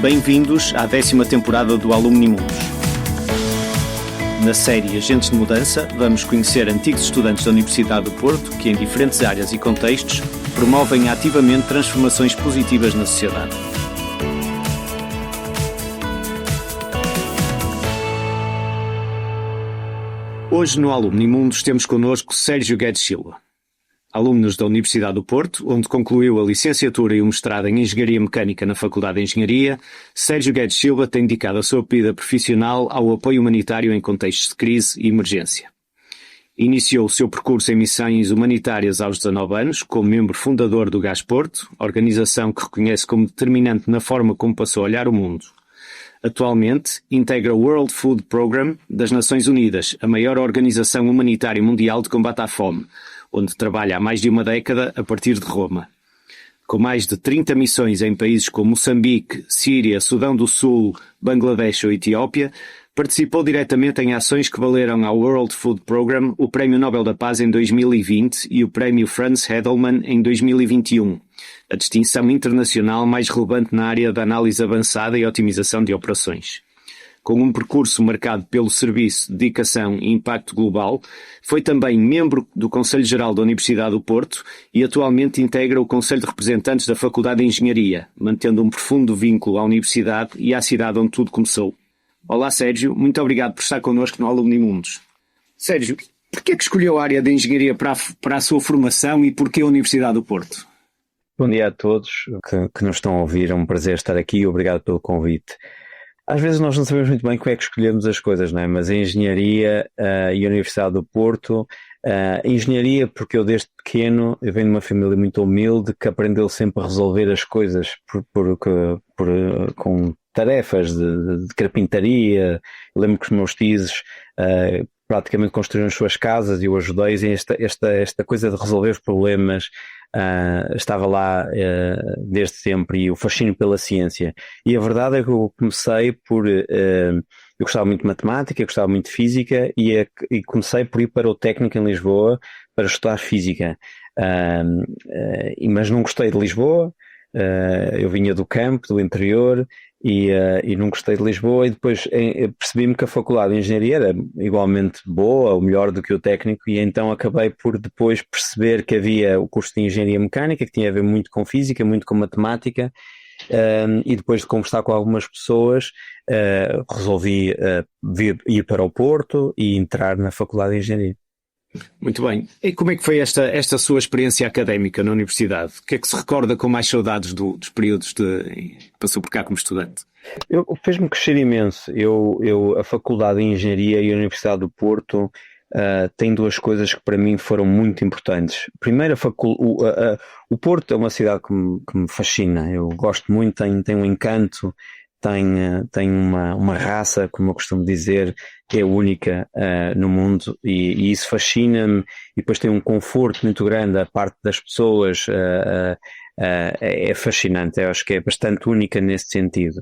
Bem-vindos à 10ª temporada do Alumni Mundos. Na série Agentes de Mudança, vamos conhecer antigos estudantes da Universidade do Porto que, em diferentes áreas e contextos, promovem ativamente transformações positivas na sociedade. Hoje, no Alumni Mundos, temos connosco Sérgio Guedes Silva. Alunos da Universidade do Porto, onde concluiu a licenciatura e o mestrado em Engenharia Mecânica na Faculdade de Engenharia, Sérgio Guedes Silva tem dedicado a sua vida profissional ao apoio humanitário em contextos de crise e emergência. Iniciou o seu percurso em missões humanitárias aos 19 anos, como membro fundador do Gás Porto, organização que reconhece como determinante na forma como passou a olhar o mundo. Atualmente, integra o World Food Programme das Nações Unidas, a maior organização humanitária mundial de combate à fome, onde trabalha há mais de uma década a partir de Roma. Com mais de 30 missões em países como Moçambique, Síria, Sudão do Sul, Bangladesh ou Etiópia, participou diretamente em ações que valeram ao World Food Programme o Prémio Nobel da Paz em 2020 e o Prémio Franz Edelman em 2021, a distinção internacional mais relevante na área da análise avançada e otimização de operações. Com um percurso marcado pelo Serviço de Dedicação e Impacto Global, foi também membro do Conselho Geral da Universidade do Porto e atualmente integra o Conselho de Representantes da Faculdade de Engenharia, mantendo um profundo vínculo à Universidade e à cidade onde tudo começou. Olá Sérgio, muito obrigado por estar connosco no Alumni Mundos. Sérgio, porquê é que escolheu a área de Engenharia para a sua formação e porquê a Universidade do Porto? Bom dia a todos que nos estão a ouvir, é um prazer estar aqui e obrigado pelo convite. Às vezes nós não sabemos muito bem como é que escolhemos as coisas, não é? Mas a Engenharia e a Universidade do Porto, Engenharia porque eu desde pequeno, eu venho de uma família muito humilde que aprendeu sempre a resolver as coisas com tarefas de carpintaria. Eu lembro que os meus tios praticamente construíram as suas casas e eu ajudei e esta coisa de resolver os problemas estava lá desde sempre, e o fascínio pela ciência. E a verdade é que eu comecei eu gostava muito de matemática, eu gostava muito de física e comecei por ir para o Técnico em Lisboa para estudar física. Mas não gostei de Lisboa, eu vinha do campo, do interior, e não gostei de Lisboa, e depois percebi-me que a Faculdade de Engenharia era igualmente boa, ou melhor do que o técnico, e então acabei por depois perceber que havia o curso de Engenharia Mecânica, que tinha a ver muito com física, muito com matemática, e depois de conversar com algumas pessoas, resolvi ir para o Porto e entrar na Faculdade de Engenharia. Muito bem. E como é que foi esta sua experiência académica na universidade? O que é que se recorda com mais saudades dos períodos que passou por cá como estudante? Fez-me crescer imenso. A Faculdade de Engenharia e a Universidade do Porto têm duas coisas que para mim foram muito importantes. Primeiro, o Porto é uma cidade que me fascina. Eu gosto muito, tem um encanto, tem uma raça, como eu costumo dizer, que é única no mundo, e isso fascina-me, e depois tem um conforto muito grande, a parte das pessoas é fascinante, eu acho que é bastante única nesse sentido.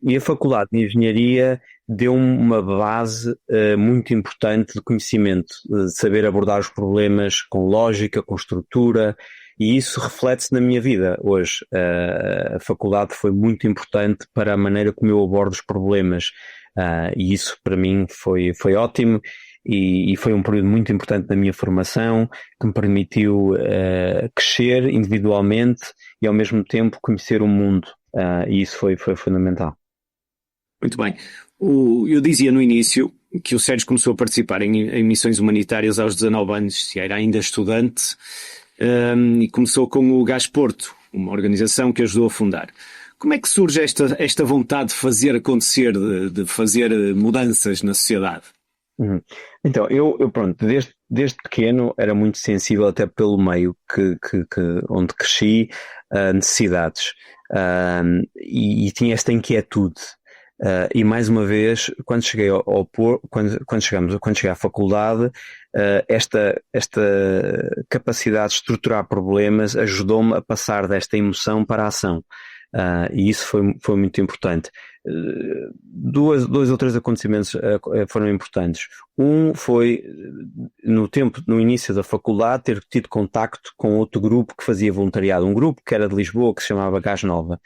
E a Faculdade de Engenharia deu-me uma base muito importante de conhecimento, de saber abordar os problemas com lógica, com estrutura, e isso reflete-se na minha vida hoje. A faculdade foi muito importante para a maneira como eu abordo os problemas, e isso para mim foi ótimo, e foi um período muito importante da minha formação, que me permitiu crescer individualmente e ao mesmo tempo conhecer o mundo, e isso foi fundamental. Muito bem. Eu dizia no início que o Sérgio começou a participar em missões humanitárias aos 19 anos, se era ainda estudante, e começou com o Gás Porto, uma organização que ajudou a fundar. Como é que surge esta vontade de fazer acontecer, de fazer mudanças na sociedade? Então, eu pronto, desde pequeno era muito sensível até pelo meio onde cresci, a necessidades, e tinha esta inquietude. E mais uma vez, quando cheguei quando cheguei à faculdade, esta capacidade de estruturar problemas ajudou-me a passar desta emoção para a ação. E isso foi muito importante. Dois ou três acontecimentos foram importantes. Um foi no início da faculdade ter tido contacto com outro grupo que fazia voluntariado, um grupo que era de Lisboa que se chamava Gás Nova.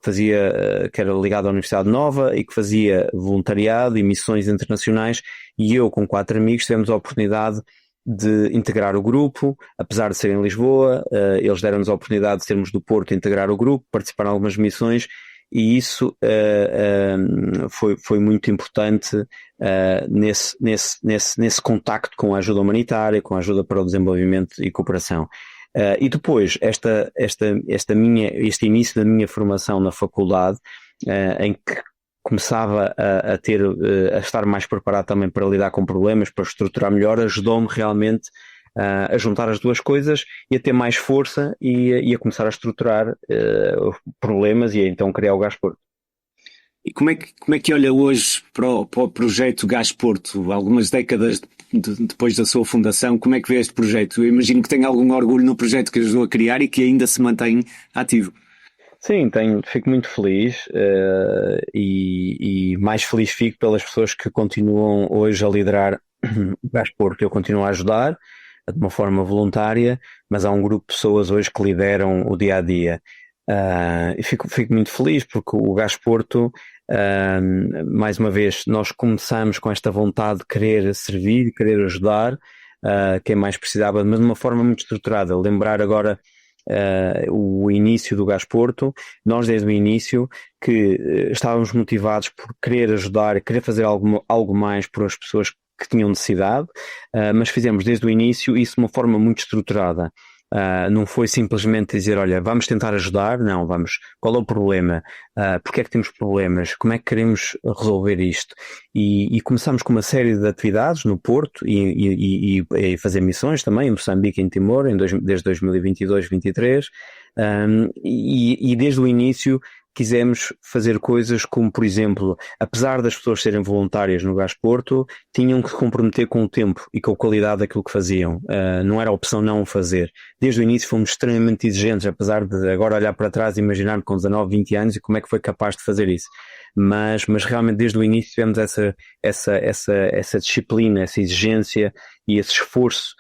que era ligado à Universidade Nova e que fazia voluntariado e missões internacionais, e eu com 4 amigos tivemos a oportunidade de integrar o grupo, apesar de ser em Lisboa, eles deram-nos a oportunidade de sermos do Porto, integrar o grupo, participar em algumas missões, e isso foi muito importante nesse contacto com a ajuda humanitária, com a ajuda para o desenvolvimento e cooperação. E depois, este início da minha formação na faculdade, em que começava a estar mais preparado também para lidar com problemas, para estruturar melhor, ajudou-me realmente a juntar as duas coisas e a ter mais força e a começar a estruturar problemas e a então criar o Gás Porto. E como é que olha hoje para o projeto Gás Porto, algumas décadas depois da sua fundação? Como é que vê este projeto? Eu imagino que tem algum orgulho no projeto que ajudou a criar e que ainda se mantém ativo. Sim, fico muito feliz e mais feliz fico pelas pessoas que continuam hoje a liderar o Gás Porto. Eu continuo a ajudar de uma forma voluntária, mas há um grupo de pessoas hoje que lideram o dia a dia. E fico muito feliz porque o Gás Porto, mais uma vez, nós começamos com esta vontade de querer servir, de querer ajudar quem mais precisava, mas de uma forma muito estruturada. Lembrar agora o início do Gás Porto, nós desde o início que estávamos motivados por querer ajudar, querer fazer algo mais por as pessoas que tinham necessidade, mas fizemos desde o início isso de uma forma muito estruturada. Não foi simplesmente dizer, olha, vamos tentar ajudar, não, qual é o problema? Porque é que temos problemas? Como é que queremos resolver isto? E começamos com uma série de atividades no Porto e fazer missões também em Moçambique e em Timor, desde 2022-23, e desde o início quisemos fazer coisas como, por exemplo, apesar das pessoas serem voluntárias no Gás Porto, tinham que se comprometer com o tempo e com a qualidade daquilo que faziam. Não era opção não o fazer. Desde o início fomos extremamente exigentes, apesar de agora olhar para trás e imaginar com 19, 20 anos e como é que foi capaz de fazer isso. Mas realmente desde o início tivemos essa disciplina, essa exigência e esse esforço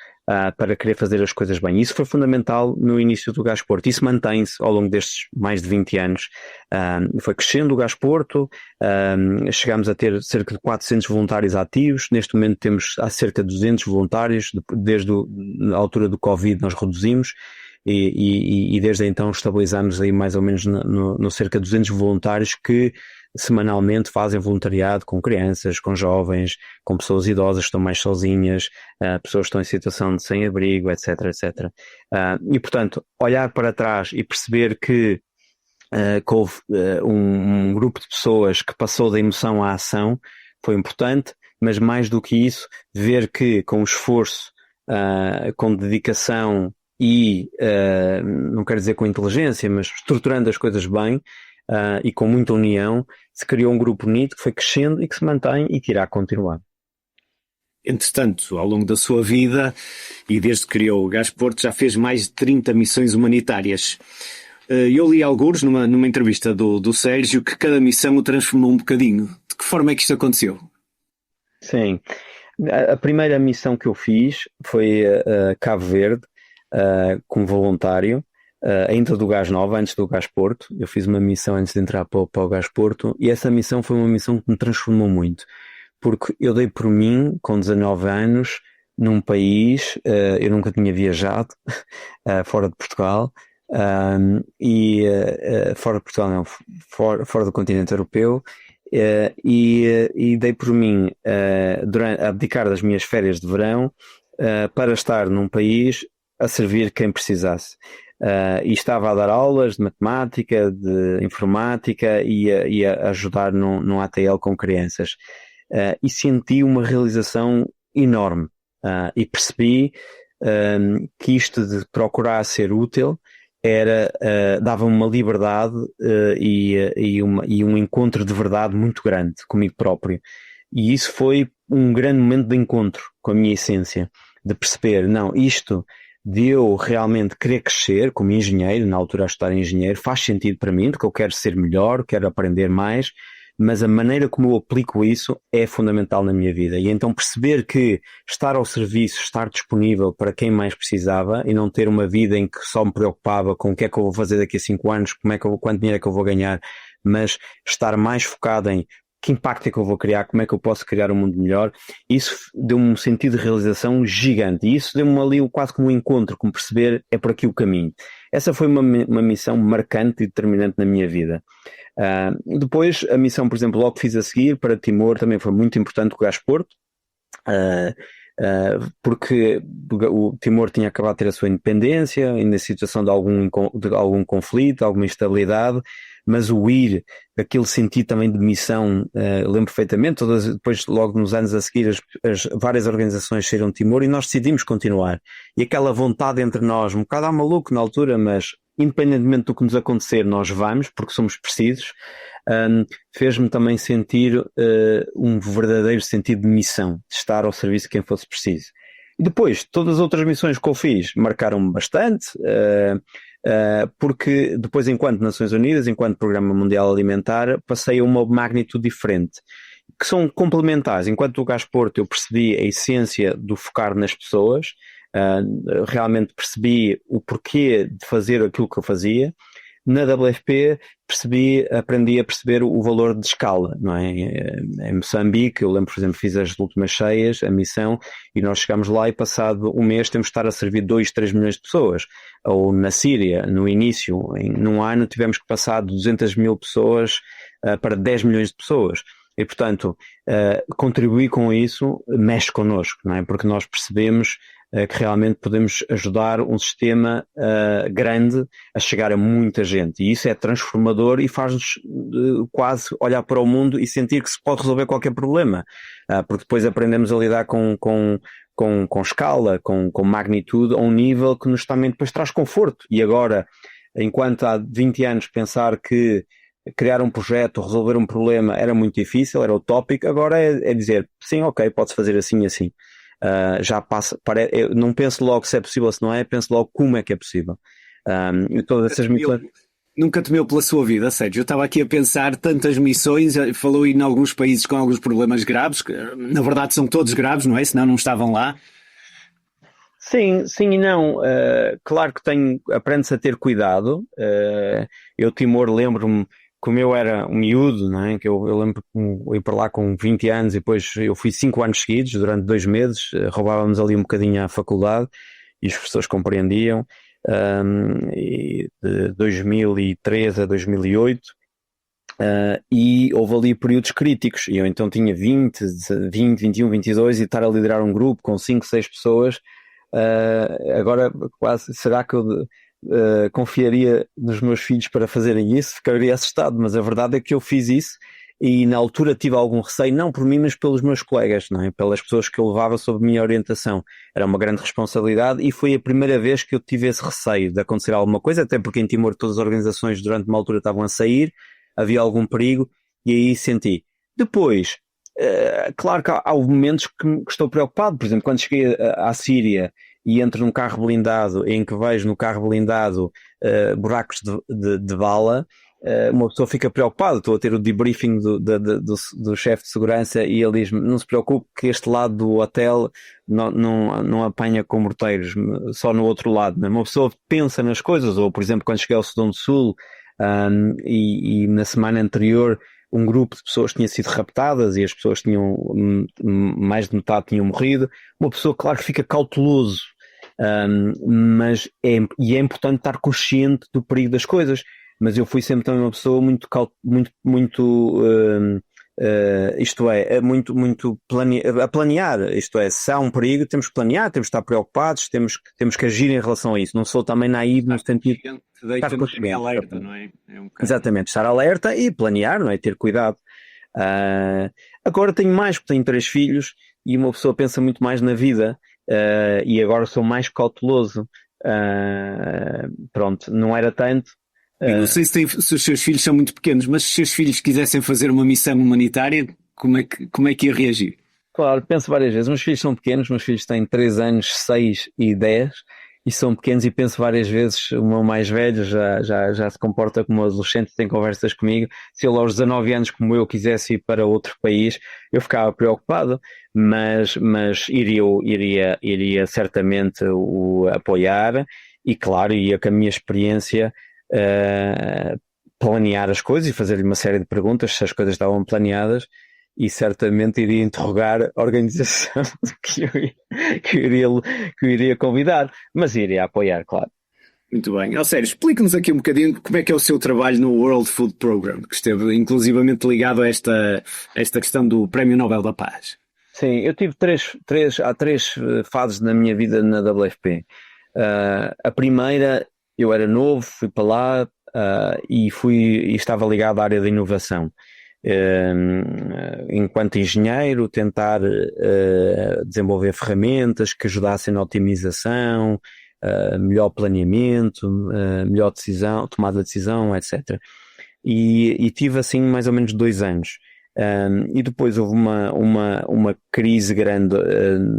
para querer fazer as coisas bem. Isso foi fundamental no início do Gás Porto. Isso mantém-se ao longo destes mais de 20 anos. Foi crescendo o Gás Porto, chegámos a ter cerca de 400 voluntários ativos. Neste momento há cerca de 200 voluntários. Desde a altura do Covid nós reduzimos e desde então estabilizamos aí mais ou menos no cerca de 200 voluntários que semanalmente fazem voluntariado com crianças, com jovens, com pessoas idosas que estão mais sozinhas, pessoas que estão em situação de sem-abrigo, etc, etc. E, portanto, olhar para trás e perceber que houve um grupo de pessoas que passou da emoção à ação foi importante, mas mais do que isso, ver que com esforço, com dedicação e, não quero dizer com inteligência, mas estruturando as coisas bem, e com muita união, se criou um grupo unido que foi crescendo e que se mantém e que irá continuar. Entretanto, ao longo da sua vida e desde que criou o Gás Porto, já fez mais de 30 missões humanitárias. Eu li alguns numa entrevista do Sérgio que cada missão o transformou um bocadinho. De que forma é que isto aconteceu? Sim, a primeira missão que eu fiz foi a Cabo Verde, como voluntário, ainda do Gás Nova, antes do Gás Porto. Eu fiz uma missão antes de entrar para o Gás Porto e essa missão foi uma missão que me transformou muito, porque eu dei por mim, com 19 anos, num país, eu nunca tinha viajado fora de Portugal, fora de Portugal não, fora do continente europeu, e dei por mim a abdicar das minhas férias de verão para estar num país a servir quem precisasse. E estava a dar aulas de matemática, de informática e a ajudar num ATL com crianças. E senti uma realização enorme. E percebi que isto de procurar ser útil dava-me uma liberdade e um encontro de verdade muito grande comigo próprio. E isso foi um grande momento de encontro com a minha essência, de perceber, não, isto de eu realmente querer crescer como engenheiro, na altura a estudar engenheiro, faz sentido para mim, porque eu quero ser melhor, quero aprender mais, mas a maneira como eu aplico isso é fundamental na minha vida. E então perceber que estar ao serviço, estar disponível para quem mais precisava e não ter uma vida em que só me preocupava com o que é que eu vou fazer daqui a 5 anos, quanto dinheiro é que eu vou ganhar, mas estar mais focado em que impacto é que eu vou criar, como é que eu posso criar um mundo melhor, isso deu-me um sentido de realização gigante. E isso deu-me ali quase como um encontro, como perceber é por aqui o caminho. Essa foi uma missão marcante e determinante na minha vida. Depois, a missão, por exemplo, logo que fiz a seguir para Timor, também foi muito importante com o Gasporto, porque o Timor tinha acabado de ter a sua independência, ainda em situação de algum conflito, alguma instabilidade, mas o ir, aquele sentido também de missão, lembro perfeitamente, depois logo nos anos a seguir as várias organizações saíram de Timor e nós decidimos continuar. E aquela vontade entre nós, um bocado maluco na altura, mas independentemente do que nos acontecer, nós vamos, porque somos precisos, fez-me também sentir um verdadeiro sentido de missão, de estar ao serviço de quem fosse preciso. E depois, todas as outras missões que eu fiz marcaram-me bastante, porque depois, enquanto Nações Unidas, enquanto Programa Mundial Alimentar, passei a uma magnitude diferente, que são complementares. Enquanto o Gasporto eu percebi a essência do focar nas pessoas, realmente percebi o porquê de fazer aquilo que eu fazia. Na WFP aprendi a perceber o valor de escala, não é? Em Moçambique, eu lembro, por exemplo, fiz as últimas cheias, a missão, e nós chegámos lá e passado um mês temos de estar a servir 2, 3 milhões de pessoas. Ou na Síria, no início, num ano, tivemos que passar de 200 mil pessoas para 10 milhões de pessoas. E, portanto, contribuir com isso mexe connosco, não é? Porque nós percebemos que realmente podemos ajudar um sistema grande a chegar a muita gente. E isso é transformador e faz-nos quase olhar para o mundo e sentir que se pode resolver qualquer problema. Porque depois aprendemos a lidar com escala, com magnitude, a um nível que nos também depois traz conforto. E agora, enquanto há 20 anos pensar que criar um projeto, resolver um problema era muito difícil, era utópico, agora é dizer, sim, ok, pode-se fazer assim e assim. Já passa, eu não penso logo se é possível, se não é, penso logo como é que é possível. E todas essas missões... Nunca temeu pela sua vida, Sérgio. Eu estava aqui a pensar tantas missões, falou em alguns países com alguns problemas graves, que na verdade são todos graves, não é? Senão não estavam lá. Sim, sim e não. Claro que aprende-se a ter cuidado. Eu, Timor, lembro-me, como eu era um miúdo, não é? Que eu lembro que eu ia para lá com 20 anos e depois eu fui 5 anos seguidos, durante 2 meses, roubávamos ali um bocadinho à faculdade e os professores compreendiam, e de 2003 a 2008, e houve ali períodos críticos, e eu então tinha 20, 21, 22 e estar a liderar um grupo com 5, 6 pessoas, agora quase, será que eu... confiaria nos meus filhos para fazerem isso? Ficaria assustado, mas a verdade é que eu fiz isso e na altura tive algum receio, não por mim, mas pelos meus colegas, não é? Pelas pessoas que eu levava sob a minha orientação. Era uma grande responsabilidade e foi a primeira vez que eu tive esse receio de acontecer alguma coisa, até porque em Timor todas as organizações durante uma altura estavam a sair, havia algum perigo e aí senti. Depois, claro que há momentos que estou preocupado, por exemplo, quando cheguei à Síria e entro num carro blindado em que vejo no carro blindado buracos de bala, uma pessoa fica preocupada. Estou a ter o debriefing do chefe de segurança e ele diz-me, não se preocupe que este lado do hotel não apanha com morteiros, só no outro lado, né? Uma pessoa pensa nas coisas, ou por exemplo quando cheguei ao Sudão do Sul e na semana anterior um grupo de pessoas tinha sido raptadas e as pessoas tinham, mais de metade tinham morrido. Uma pessoa, claro que fica cauteloso, mas é importante estar consciente do perigo das coisas. Mas eu fui sempre também uma pessoa muito isto é, muito a planear, isto é, se há um perigo temos que planear, temos que estar preocupados, temos que agir em relação a isso. Não sou também naíve no sentido de estar consciente. Alerta, não é? Exatamente, estar alerta e planear, não é? Ter cuidado. Agora tenho mais, porque tenho 3 filhos e uma pessoa pensa muito mais na vida, e agora sou mais cauteloso. Pronto, não era tanto. Eu não sei se os seus filhos são muito pequenos, mas se os seus filhos quisessem fazer uma missão humanitária, como é que ia reagir? Claro, penso várias vezes. Meus filhos são pequenos, meus filhos têm 3 anos, 6 e 10, e são pequenos e penso várias vezes, o meu mais velho já se comporta como um adolescente, tem conversas comigo, se ele aos 19 anos como eu quisesse ir para outro país, eu ficava preocupado, mas iria certamente o apoiar e claro, ia com a minha experiência planear as coisas e fazer-lhe uma série de perguntas se as coisas estavam planeadas e certamente iria interrogar a organização que eu iria convidar, mas iria apoiar, claro. Muito bem. Ao sério, explique-nos aqui um bocadinho como é que é o seu trabalho no World Food Programme, que esteve inclusivamente ligado a esta questão do Prémio Nobel da Paz. Sim, eu tive há três fases na minha vida na WFP. A primeira, eu era novo, fui para lá e estava ligado à área da inovação. Enquanto engenheiro, tentar desenvolver ferramentas que ajudassem na otimização, melhor planeamento, melhor decisão, tomada de decisão, etc. E tive assim mais ou menos 2 anos. E depois houve uma crise grande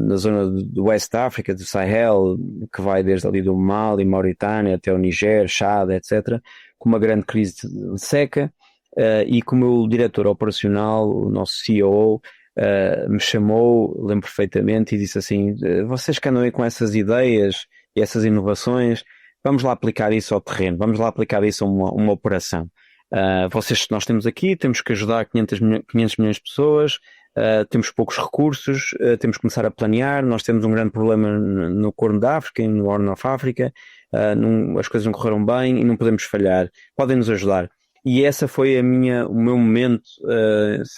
na zona do West África, do Sahel, que vai desde ali do Mali, Mauritânia, até o Niger, Chad, etc., com uma grande crise de seca. E como o diretor operacional, o nosso CEO, me chamou, lembro perfeitamente, e disse assim: vocês que andam aí com essas ideias e essas inovações, vamos lá aplicar isso ao terreno, vamos lá aplicar isso a uma operação. Nós temos aqui, temos que ajudar 500 milhões de pessoas, temos poucos recursos, temos que começar a planear, nós temos um grande problema no Corno da África, no Horn of Africa, as coisas não correram bem e não podemos falhar, podem nos ajudar. E essa foi o meu momento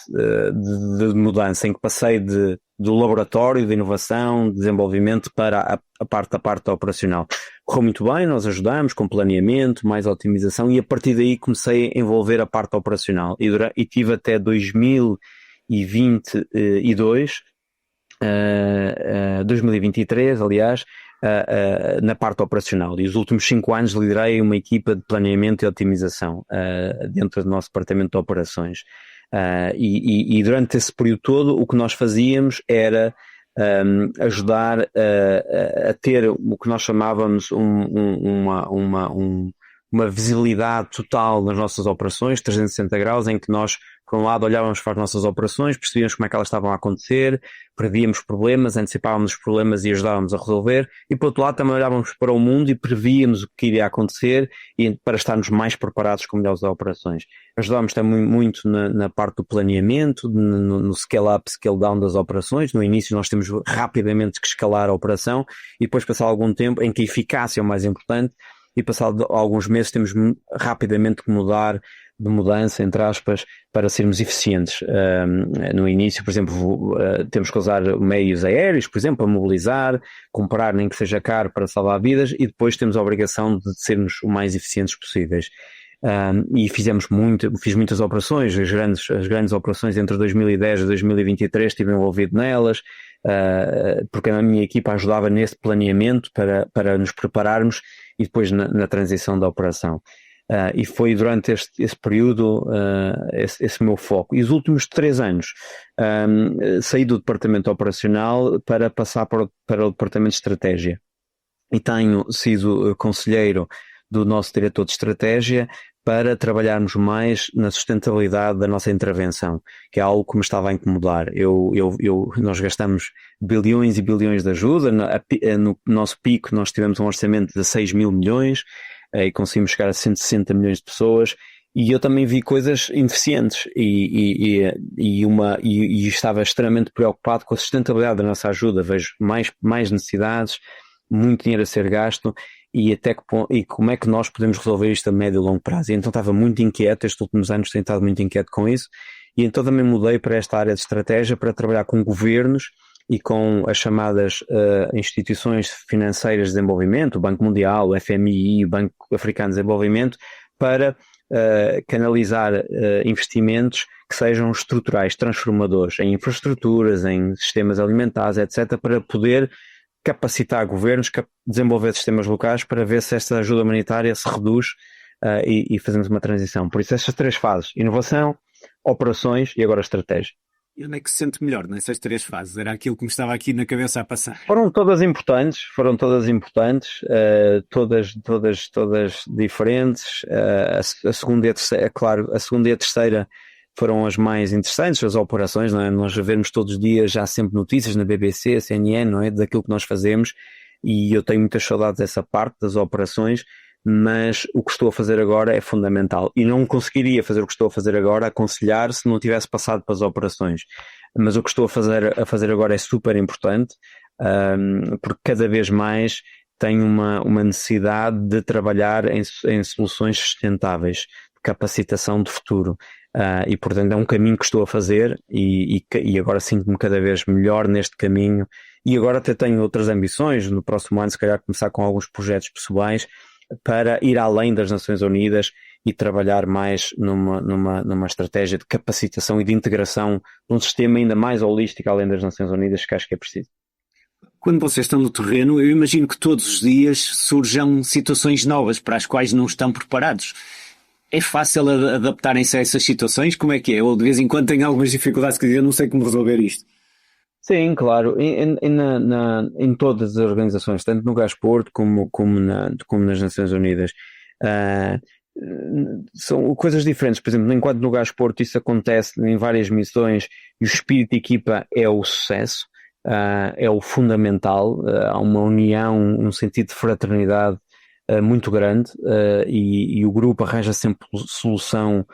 de mudança, em que passei do laboratório de inovação, de desenvolvimento para a parte operacional. Correu muito bem, nós ajudamos com planeamento, mais otimização, e a partir daí comecei a envolver a parte operacional. E tive até 2023, aliás, na parte operacional. E os últimos 5 anos liderei uma equipa de planeamento e otimização dentro do nosso departamento de operações. E durante esse período todo, o que nós fazíamos era ajudar a ter o que nós chamávamos uma visibilidade total nas nossas operações, 360 graus, em que nós, por um lado, olhávamos para as nossas operações, percebíamos como é que elas estavam a acontecer, prevíamos problemas, antecipávamos os problemas e ajudávamos a resolver, e por outro lado também olhávamos para o mundo e prevíamos o que iria acontecer e para estarmos mais preparados com melhores operações. Ajudámos também muito na parte do planeamento, no scale-up, scale-down das operações. No início nós temos rapidamente que escalar a operação e depois passar algum tempo em que a eficácia é o mais importante, e passado alguns meses temos rapidamente que mudar de mudança, entre aspas, para sermos eficientes. No início, por exemplo, temos que usar meios aéreos, por exemplo, para mobilizar, comprar nem que seja caro para salvar vidas, e depois temos a obrigação de sermos o mais eficientes possíveis. E fiz muitas operações, as grandes operações entre 2010 e 2023 estive envolvido nelas, porque a minha equipa ajudava nesse planeamento para nos prepararmos e depois na transição da operação. E foi durante esse período esse meu foco. E os últimos 3 anos saí do departamento operacional para passar para o departamento de estratégia. E tenho sido conselheiro do nosso diretor de estratégia para trabalharmos mais na sustentabilidade da nossa intervenção, que é algo que me estava a incomodar. Nós gastamos bilhões e bilhões de ajuda. No nosso pico nós tivemos um orçamento de 6 mil milhões e conseguimos chegar a 160 milhões de pessoas, e eu também vi coisas ineficientes e estava extremamente preocupado com a sustentabilidade da nossa ajuda. Vejo mais necessidades, muito dinheiro a ser gasto, e como é que nós podemos resolver isto a médio e longo prazo. E então estava muito inquieto, estes últimos anos tenho estado muito inquieto com isso, e então também mudei para esta área de estratégia para trabalhar com governos e com as chamadas instituições financeiras de desenvolvimento, o Banco Mundial, o FMI, o Banco Africano de Desenvolvimento, para canalizar investimentos que sejam estruturais, transformadores, em infraestruturas, em sistemas alimentares, etc., para poder capacitar governos, desenvolver sistemas locais para ver se esta ajuda humanitária se reduz e fazemos uma transição. Por isso, estas 3 fases: inovação, operações e agora estratégia. E onde é que se sente melhor nessas três fases? Era aquilo que me estava aqui na cabeça a passar. Foram todas importantes, todas diferentes. A segunda e a terceira, é claro, a segunda e a terceira foram as mais interessantes, as operações, não é? Nós vemos todos os dias, já há sempre notícias na BBC, CNN, não é? Daquilo que nós fazemos, e eu tenho muitas saudades dessa parte das operações, mas o que estou a fazer agora é fundamental. E não conseguiria fazer o que estou a fazer agora, aconselhar, se não tivesse passado para as operações. Mas o que estou a fazer agora é super importante, porque cada vez mais tenho uma necessidade de trabalhar em soluções sustentáveis, de capacitação de futuro. E portanto é um caminho que estou a fazer e agora sinto-me cada vez melhor neste caminho, e agora até tenho outras ambições no próximo ano, se calhar começar com alguns projetos pessoais para ir além das Nações Unidas e trabalhar mais numa estratégia de capacitação e de integração de um sistema ainda mais holístico além das Nações Unidas, que acho que é preciso. Quando vocês estão no terreno, eu imagino que todos os dias surjam situações novas para as quais não estão preparados. É fácil adaptarem-se a essas situações? Como é que é? Ou de vez em quando têm algumas dificuldades que dizem, eu não sei como resolver isto? Sim, claro, em todas as organizações, tanto no Gasporto como nas Nações Unidas, ah, são coisas diferentes. Por exemplo, enquanto no Gasporto isso acontece em várias missões e o espírito de equipa é o sucesso, é o fundamental, há uma união, um sentido de fraternidade muito grande, e o grupo arranja sempre solução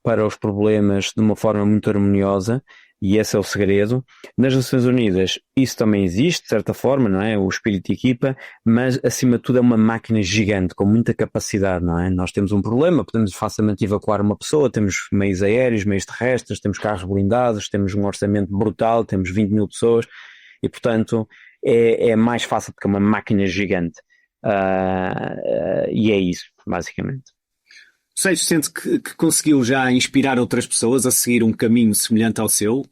para os problemas de uma forma muito harmoniosa, e esse é o segredo. Nas Nações Unidas isso também existe, de certa forma, não é? O espírito de equipa, mas acima de tudo é uma máquina gigante, com muita capacidade, não é? Nós temos um problema, podemos facilmente evacuar uma pessoa, temos meios aéreos, meios terrestres, temos carros blindados, temos um orçamento brutal, temos 20 mil pessoas, e portanto é mais fácil porque é uma máquina gigante. E é isso, basicamente. O Sérgio sente que conseguiu já inspirar outras pessoas a seguir um caminho semelhante ao seu?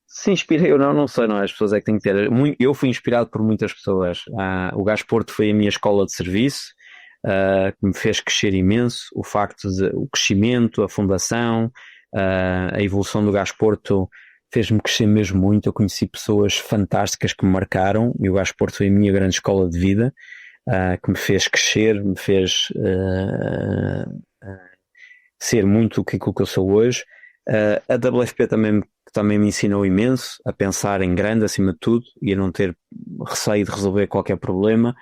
Se inspirei ou não, não sei, não é? As pessoas é que têm que ter. Eu fui inspirado por muitas pessoas. O Gasporto foi a minha escola de serviço, que me fez crescer imenso. O crescimento, a fundação, a evolução do Gasporto fez-me crescer mesmo muito. Eu conheci pessoas fantásticas que me marcaram, e o Gasporto foi a minha grande escola de vida, que me fez crescer, me fez ser muito aquilo que eu sou hoje. A WFP também me ensinou imenso a pensar em grande acima de tudo e a não ter receio de resolver qualquer problema.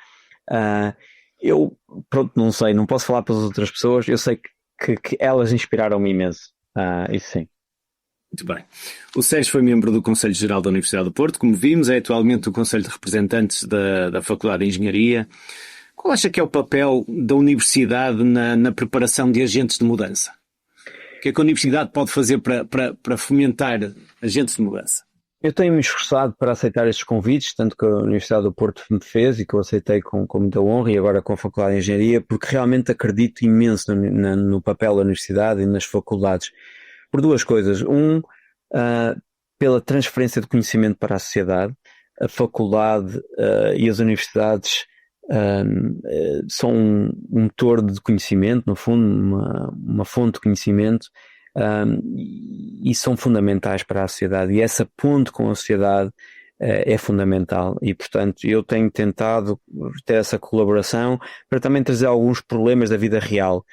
Eu, pronto, não sei, não posso falar pelas outras pessoas, eu sei que elas inspiraram-me imenso. Isso sim. Muito bem. O Sérgio foi membro do Conselho Geral da Universidade do Porto, como vimos, é atualmente o Conselho de Representantes da Faculdade de Engenharia. Qual acha que é o papel da Universidade na preparação de agentes de mudança? O que é que a Universidade pode fazer para fomentar agentes de mudança? Eu tenho-me esforçado para aceitar estes convites, tanto que a Universidade do Porto me fez e que eu aceitei com muita honra, e agora com a Faculdade de Engenharia, porque realmente acredito imenso no papel da Universidade e nas faculdades. Por duas coisas. Pela transferência de conhecimento para a sociedade. A faculdade e as universidades são um motor de conhecimento, no fundo, uma fonte de conhecimento, e são fundamentais para a sociedade. E essa ponte com a sociedade é fundamental. E, portanto, eu tenho tentado ter essa colaboração para também trazer alguns problemas da vida real.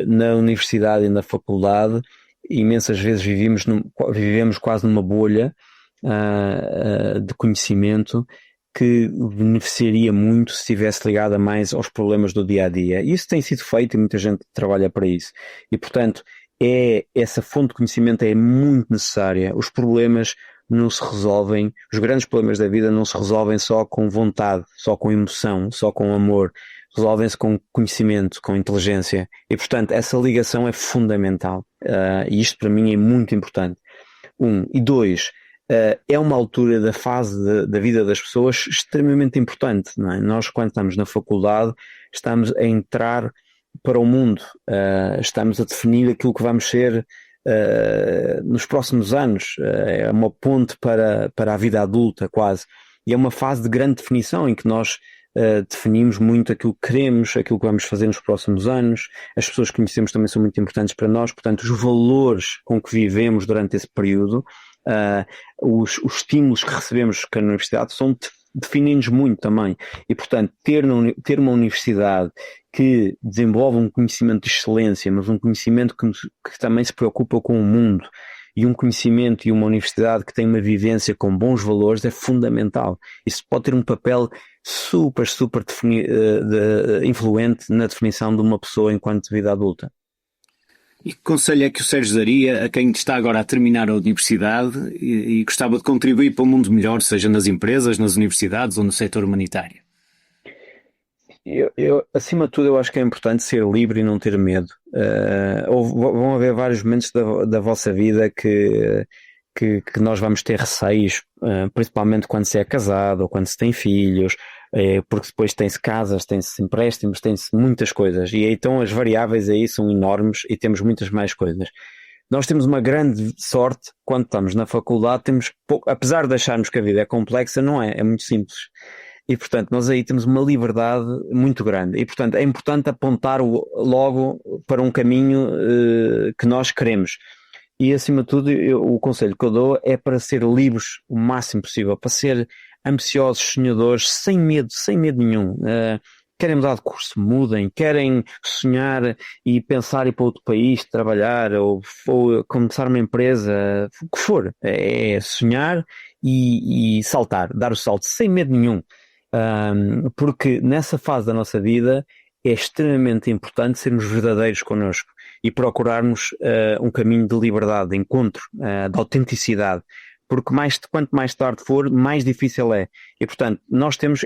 Na universidade e na faculdade, imensas vezes vivemos quase numa bolha de conhecimento que beneficiaria muito se estivesse ligada mais aos problemas do dia a dia. Isso tem sido feito e muita gente trabalha para isso. E, portanto, essa fonte de conhecimento é muito necessária. Os problemas não se resolvem, os grandes problemas da vida não se resolvem só com vontade, só com emoção, só com amor. Resolvem-se com conhecimento, com inteligência, e portanto essa ligação é fundamental, e isto para mim é muito importante. E dois, é uma altura da fase da vida das pessoas extremamente importante, não é? Nós, quando estamos na faculdade, estamos a entrar para o mundo, estamos a definir aquilo que vamos ser nos próximos anos, é uma ponte para a vida adulta quase, e é uma fase de grande definição em que nós definimos muito aquilo que queremos, aquilo que vamos fazer nos próximos anos. As pessoas que conhecemos também são muito importantes para nós, portanto, os valores com que vivemos durante esse período, os estímulos que recebemos na universidade definem-nos muito também. E, portanto, ter uma universidade que desenvolve um conhecimento de excelência, mas um conhecimento que também se preocupa com o mundo, e um conhecimento e uma universidade que tem uma vivência com bons valores é fundamental. Isso pode ter um papel super influente na definição de uma pessoa enquanto vida adulta. E que conselho é que o Sérgio daria a quem está agora a terminar a universidade e gostava de contribuir para um mundo melhor, seja nas empresas, nas universidades ou no setor humanitário? Acima de tudo, eu acho que é importante ser livre e não ter medo. Vão haver vários momentos da vossa vida que nós vamos ter receios, principalmente quando se é casado ou quando se tem filhos, porque depois tem-se casas, tem-se empréstimos, tem-se muitas coisas. E então as variáveis aí são enormes e temos muitas mais coisas. Nós temos uma grande sorte quando estamos na faculdade, temos pouco, apesar de acharmos que a vida é complexa, não é muito simples. E, portanto, nós aí temos uma liberdade muito grande. E, portanto, é importante apontar logo para um caminho que nós queremos. E, acima de tudo, o conselho que eu dou é para ser livres o máximo possível, para ser ambiciosos, sonhadores, sem medo nenhum. Querem mudar de curso, mudem. Querem sonhar e pensar ir para outro país, trabalhar ou começar uma empresa, o que for. É sonhar e saltar, dar o salto, sem medo nenhum. Porque nessa fase da nossa vida é extremamente importante sermos verdadeiros connosco e procurarmos um caminho de liberdade, de encontro, de autenticidade, porque quanto mais tarde for, mais difícil é. E, portanto,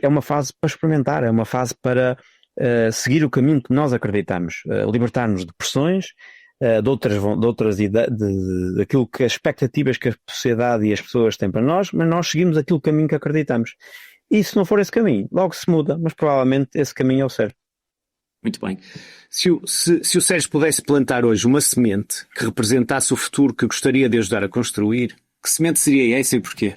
é uma fase para experimentar, é uma fase para seguir o caminho que nós acreditamos, libertar-nos de pressões, daquilo que as expectativas que a sociedade e as pessoas têm para nós, mas nós seguimos aquele caminho que acreditamos. E se não for esse caminho, logo se muda, mas provavelmente esse caminho é o certo. Muito bem. Se o Sérgio pudesse plantar hoje uma semente que representasse o futuro que gostaria de ajudar a construir, que semente seria essa e porquê?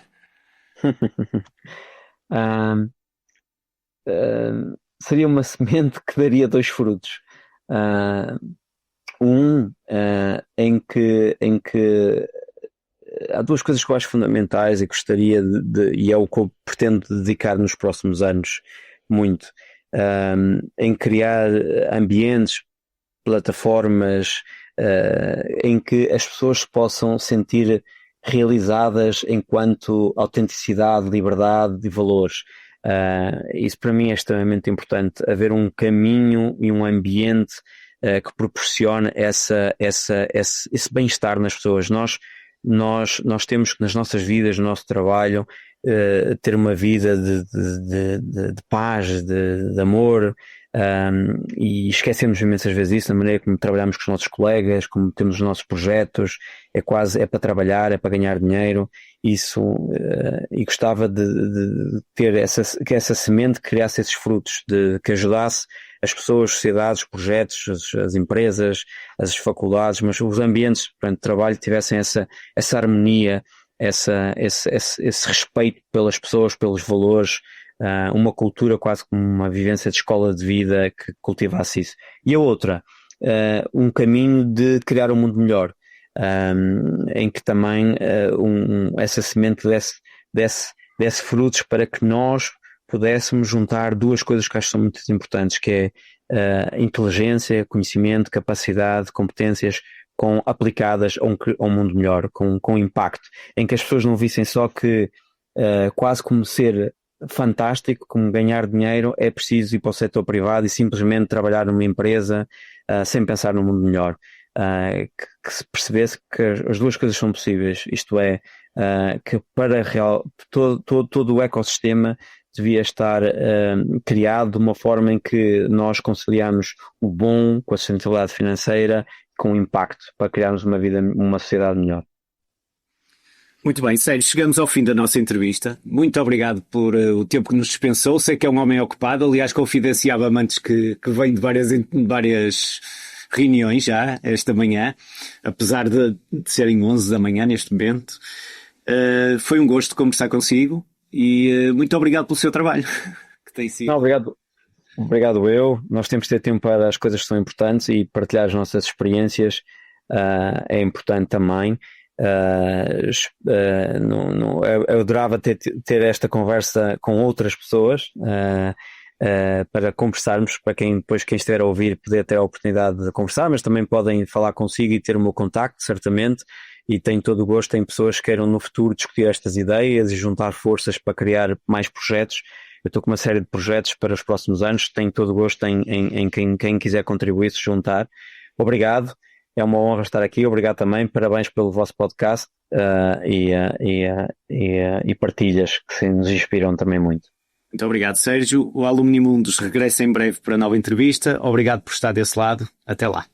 Seria uma semente que daria 2 frutos. Em que há 2 coisas que eu acho fundamentais e gostaria e é o que eu pretendo dedicar nos próximos anos muito, em criar ambientes, plataformas, em que as pessoas se possam sentir realizadas enquanto autenticidade, liberdade e valores. Isso para mim é extremamente importante, haver um caminho e um ambiente que proporcione esse bem-estar nas pessoas. Nós temos que nas nossas vidas, no nosso trabalho, ter uma vida de paz, de amor, e esquecemos imensas vezes isso, na maneira como trabalhamos com os nossos colegas, como temos os nossos projetos, é para trabalhar, é para ganhar dinheiro, e gostava de ter que essa semente criasse esses frutos, que ajudasse as pessoas, as sociedades, os projetos, as empresas, as faculdades, mas os ambientes de trabalho tivessem essa harmonia, esse respeito pelas pessoas, pelos valores, uma cultura quase como uma vivência de escola de vida que cultivasse isso. E a outra, um caminho de criar um mundo melhor, em que também essa semente desse frutos para que nós pudéssemos juntar 2 coisas que acho que são muito importantes, que é inteligência, conhecimento, capacidade, competências aplicadas a um mundo melhor, com impacto, em que as pessoas não vissem só que quase como ser fantástico, como ganhar dinheiro, é preciso ir para o setor privado e simplesmente trabalhar numa empresa sem pensar no mundo melhor. Que se percebesse que as 2 coisas são possíveis, isto é, que para todo o ecossistema devia estar criado de uma forma em que nós conciliamos o bom com a sustentabilidade financeira, com impacto, para criarmos uma sociedade melhor. Muito bem, Sérgio, chegamos ao fim da nossa entrevista. Muito obrigado por o tempo que nos dispensou. Sei que é um homem ocupado, aliás, confidenciava-me antes que vem de várias reuniões já esta manhã, apesar de serem 11 da manhã neste momento. Foi um gosto conversar consigo e muito obrigado pelo seu trabalho, que Tem sido. Não, obrigado eu. Nós temos de ter tempo para as coisas que são importantes e partilhar as nossas experiências é importante também. Eu adorava ter esta conversa com outras pessoas para conversarmos, para quem estiver a ouvir poder ter a oportunidade de conversar, mas também podem falar consigo e ter o meu contacto, certamente, e tenho todo o gosto em pessoas que queiram no futuro discutir estas ideias e juntar forças para criar mais projetos. Eu estou com uma série de projetos para os próximos anos, tenho todo o gosto em quem quiser contribuir, se juntar. Obrigado, é uma honra estar aqui, obrigado também, parabéns pelo vosso podcast e partilhas que nos inspiram também muito. Muito obrigado, Sérgio. O Alumni Mundos regressa em breve para a nova entrevista. Obrigado por estar desse lado. Até lá.